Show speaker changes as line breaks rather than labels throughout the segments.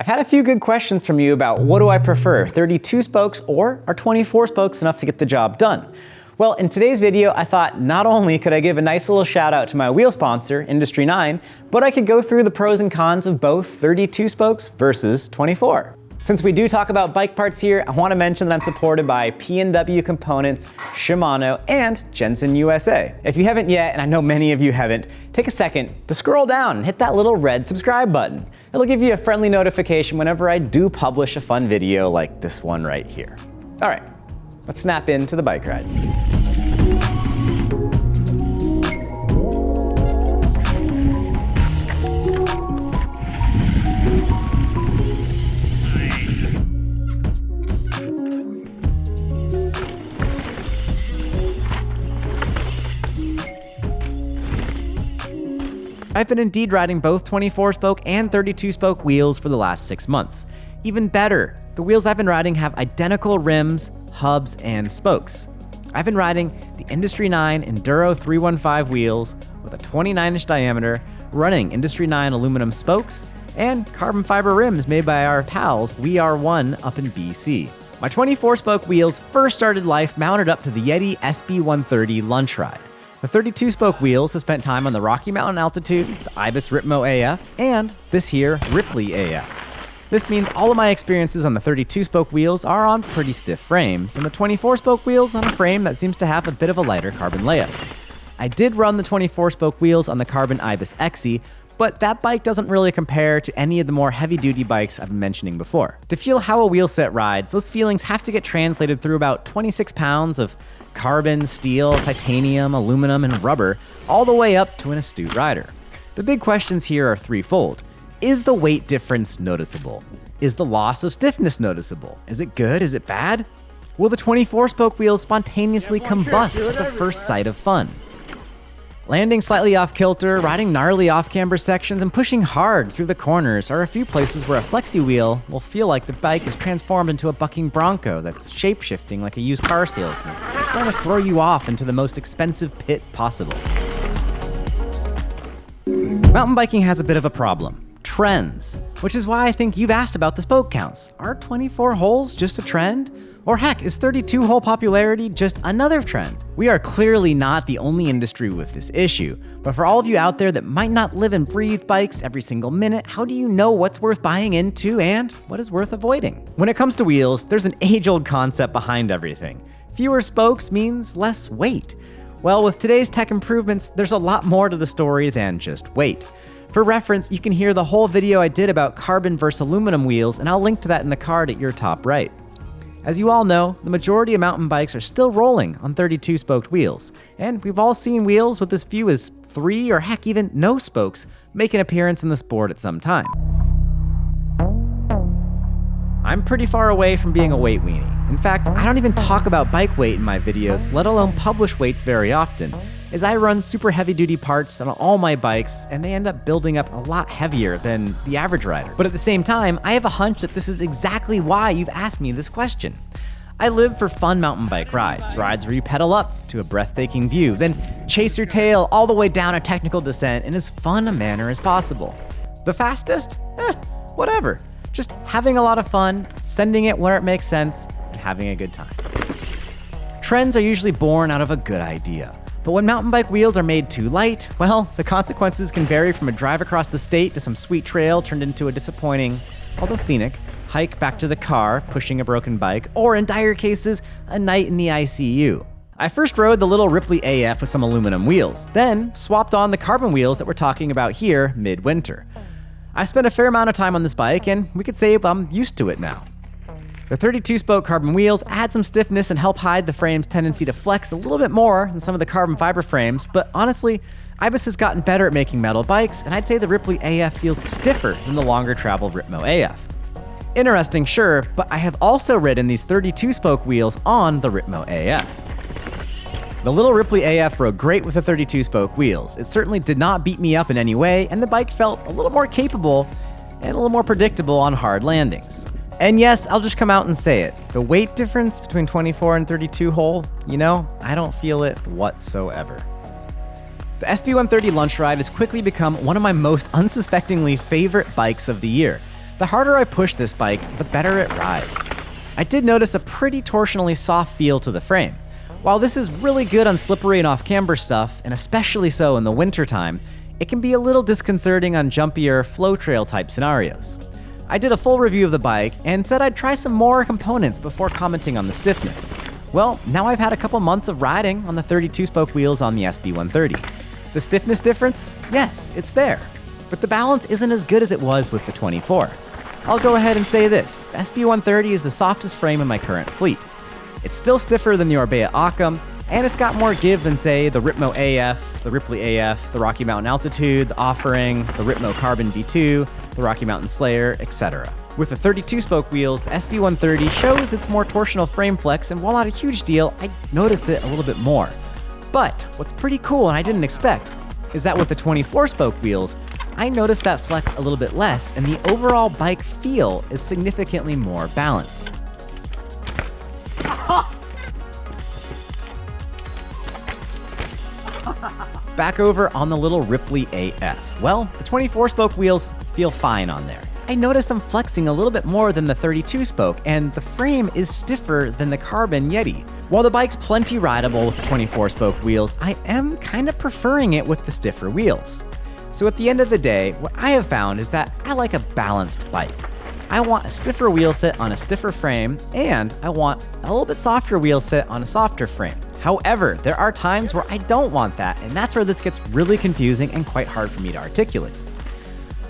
I've had a few good questions from you about what do I prefer, 32 spokes or are 24 spokes enough to get the job done? Well, in today's video, I thought not only could I give a nice little shout out to my wheel sponsor, Industry 9, but I could go through the pros and cons of both 32 spokes versus 24. Since we do talk about bike parts here, I want to mention that I'm supported by P&W Components, Shimano, and Jensen USA. If you haven't yet, and I know many of you haven't, take a second to scroll down and hit that little red subscribe button. It'll give you a friendly notification whenever I do publish a fun video like this one right here. All right, let's snap into the bike ride. I've been indeed riding both 24-spoke and 32-spoke wheels for the last 6 months. Even better, the wheels I've been riding have identical rims, hubs, and spokes. I've been riding the Industry 9 Enduro 315 wheels with a 29-inch diameter, running Industry 9 aluminum spokes, and carbon fiber rims made by our pals WeAre1 up in BC. My 24-spoke wheels first started life mounted up to the Yeti SB130 lunch ride. The 32-spoke wheels have spent time on the Rocky Mountain Altitude, the Ibis Ripley AF, and this here Ripley AF. This means all of my experiences on the 32-spoke wheels are on pretty stiff frames, and the 24-spoke wheels on a frame that seems to have a bit of a lighter carbon layout. I did run the 24-spoke wheels on the carbon Ibis XE, but that bike doesn't really compare to any of the more heavy-duty bikes I've been mentioning before. To feel how a wheel set rides, those feelings have to get translated through about 26 pounds of carbon, steel, titanium, aluminum, and rubber, all the way up to an astute rider. The big questions here are threefold. Is the weight difference noticeable? Is the loss of stiffness noticeable? Is it good? Is it bad? Will the 24-spoke wheels spontaneously combust at the first sight of fun? Landing slightly off kilter, riding gnarly off-camber sections, and pushing hard through the corners are a few places where a flexi wheel will feel like the bike is transformed into a bucking bronco that's shape-shifting like a used car salesman, trying to throw you off into the most expensive pit possible. Mountain biking has a bit of a problem. Trends. Which is why I think you've asked about the spoke counts. Are 24 holes just a trend? Or heck, is 32-hole popularity just another trend? We are clearly not the only industry with this issue, but for all of you out there that might not live and breathe bikes every single minute, how do you know what's worth buying into and what is worth avoiding? When it comes to wheels, there's an age-old concept behind everything. Fewer spokes means less weight. Well, with today's tech improvements, there's a lot more to the story than just weight. For reference, you can hear the whole video I did about carbon versus aluminum wheels, and I'll link to that in the card at your top right. As you all know, the majority of mountain bikes are still rolling on 32-spoked wheels, and we've all seen wheels with as few as 3 or heck even no spokes make an appearance in the sport at some time. I'm pretty far away from being a weight weenie. In fact, I don't even talk about bike weight in my videos, let alone publish weights very often, as I run super heavy-duty parts on all my bikes, and they end up building up a lot heavier than the average rider. But at the same time, I have a hunch that this is exactly why you've asked me this question. I live for fun mountain bike rides where you pedal up to a breathtaking view, then chase your tail all the way down a technical descent in as fun a manner as possible. The fastest? Whatever. Just having a lot of fun, sending it where it makes sense, and having a good time. Trends are usually born out of a good idea. But when mountain bike wheels are made too light, well, the consequences can vary from a drive across the state to some sweet trail turned into a disappointing, although scenic, hike back to the car, pushing a broken bike, or in dire cases, a night in the ICU. I first rode the little Ripley AF with some aluminum wheels, then swapped on the carbon wheels that we're talking about here midwinter. I spent a fair amount of time on this bike, and we could say I'm used to it now. The 32-spoke carbon wheels add some stiffness and help hide the frame's tendency to flex a little bit more than some of the carbon fiber frames, but honestly, Ibis has gotten better at making metal bikes, and I'd say the Ripley AF feels stiffer than the longer travel Ripley AF. Interesting, sure, but I have also ridden these 32-spoke wheels on the Ripley AF. The little Ripley AF rode great with the 32-spoke wheels. It certainly did not beat me up in any way, and the bike felt a little more capable and a little more predictable on hard landings. And yes, I'll just come out and say it. The weight difference between 24 and 32 hole, I don't feel it whatsoever. The SB130 lunch ride has quickly become one of my most unsuspectingly favorite bikes of the year. the harder I push this bike, the better it rides. I did notice a pretty torsionally soft feel to the frame. While this is really good on slippery and off-camber stuff, and especially so in the wintertime, it can be a little disconcerting on jumpier, flow trail type scenarios. I did a full review of the bike and said I'd try some more components before commenting on the stiffness. Well, now I've had a couple months of riding on the 32-spoke wheels on the SB130. The stiffness difference? Yes, it's there. But the balance isn't as good as it was with the 24. I'll go ahead and say this, the SB130 is the softest frame in my current fleet. It's still stiffer than the Orbea Occam, and it's got more give than, say, the Ripmo AF, the Ripley AF, the Rocky Mountain Altitude, the Offering, the Ripmo Carbon V2, the Rocky Mountain Slayer, etc. With the 32-spoke wheels, the SB130 shows its more torsional frame flex, and while not a huge deal, I notice it a little bit more. But what's pretty cool, and I didn't expect, is that with the 24-spoke wheels, I noticed that flex a little bit less, and the overall bike feel is significantly more balanced. Back over on the little Ripley AF. Well, the 24-spoke wheels feel fine on there. I noticed them flexing a little bit more than the 32-spoke, and the frame is stiffer than the Carbon Yeti. While the bike's plenty rideable with the 24-spoke wheels, I am kind of preferring it with the stiffer wheels. So at the end of the day, what I have found is that I like a balanced bike. I want a stiffer wheel set on a stiffer frame, and I want a little bit softer wheel set on a softer frame. However, there are times where I don't want that, and that's where this gets really confusing and quite hard for me to articulate.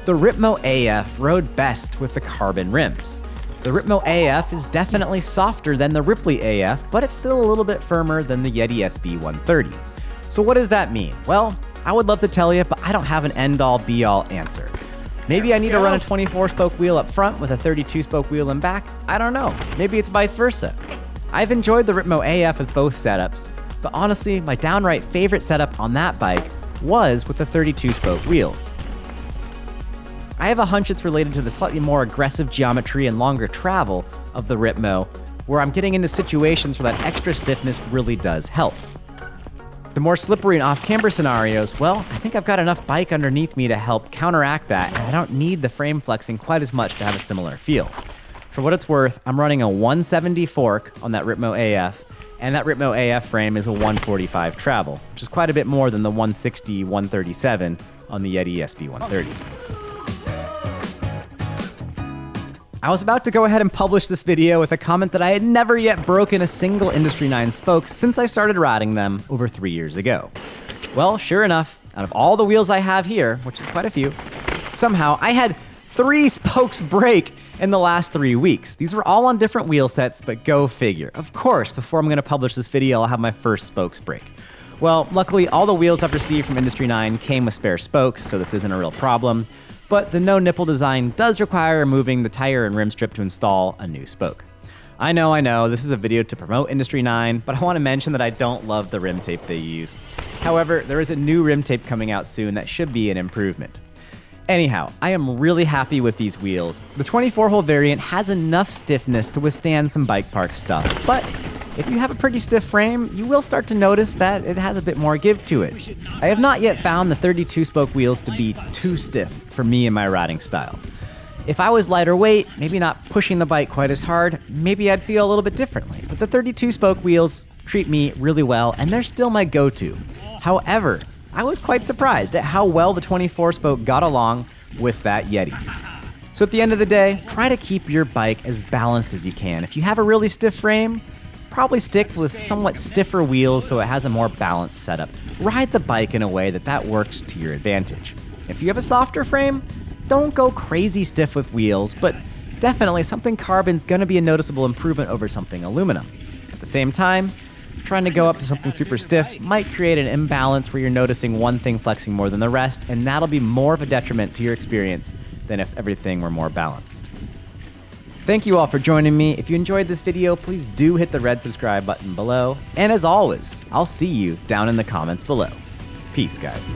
The Ripmo AF rode best with the carbon rims. The Ripmo AF is definitely softer than the Ripley AF, but it's still a little bit firmer than the Yeti SB130. So what does that mean? Well, I would love to tell you, but I don't have an end-all be-all answer. Maybe I need to run a 24-spoke wheel up front with a 32-spoke wheel in back. I don't know. Maybe it's vice versa. I've enjoyed the Ripmo AF with both setups, but honestly, my downright favorite setup on that bike was with the 32-spoke wheels. I have a hunch it's related to the slightly more aggressive geometry and longer travel of the Ripmo, where I'm getting into situations where that extra stiffness really does help. The more slippery and off-camber scenarios, well, I think I've got enough bike underneath me to help counteract that, and I don't need the frame flexing quite as much to have a similar feel. For what it's worth, I'm running a 170 fork on that Ripmo AF, and that Ripmo AF frame is a 145 travel, which is quite a bit more than the 160, 137 on the Yeti SB130. I was about to go ahead and publish this video with a comment that I had never yet broken a single Industry 9 spoke since I started riding them over 3 years ago. Well, sure enough, out of all the wheels I have here, which is quite a few, somehow I had 3 spokes break in the last 3 weeks. These were all on different wheel sets, but go figure. Of course, before I'm gonna publish this video, I'll have my first spokes break. Well, luckily all the wheels I've received from Industry 9 came with spare spokes, so this isn't a real problem. But the no nipple design does require removing the tire and rim strip to install a new spoke. I know, this is a video to promote Industry 9, but I want to mention that I don't love the rim tape they use. However, there is a new rim tape coming out soon that should be an improvement. Anyhow, I am really happy with these wheels. The 24-hole variant has enough stiffness to withstand some bike park stuff, but if you have a pretty stiff frame, you will start to notice that it has a bit more give to it. I have not yet found the 32-spoke wheels to be too stiff for me and my riding style. If I was lighter weight, maybe not pushing the bike quite as hard, maybe I'd feel a little bit differently. But the 32-spoke wheels treat me really well, and they're still my go-to. However, I was quite surprised at how well the 24-spoke got along with that Yeti. So at the end of the day, try to keep your bike as balanced as you can. If you have a really stiff frame, probably stick with somewhat stiffer wheels so it has a more balanced setup. Ride the bike in a way that works to your advantage. If you have a softer frame, don't go crazy stiff with wheels, but definitely something carbon's gonna be a noticeable improvement over something aluminum. At the same time, trying to go up to something super stiff might create an imbalance where you're noticing one thing flexing more than the rest, and that'll be more of a detriment to your experience than if everything were more balanced. Thank you all for joining me. If you enjoyed this video, please do hit the red subscribe button below. And as always, I'll see you down in the comments below. Peace, guys.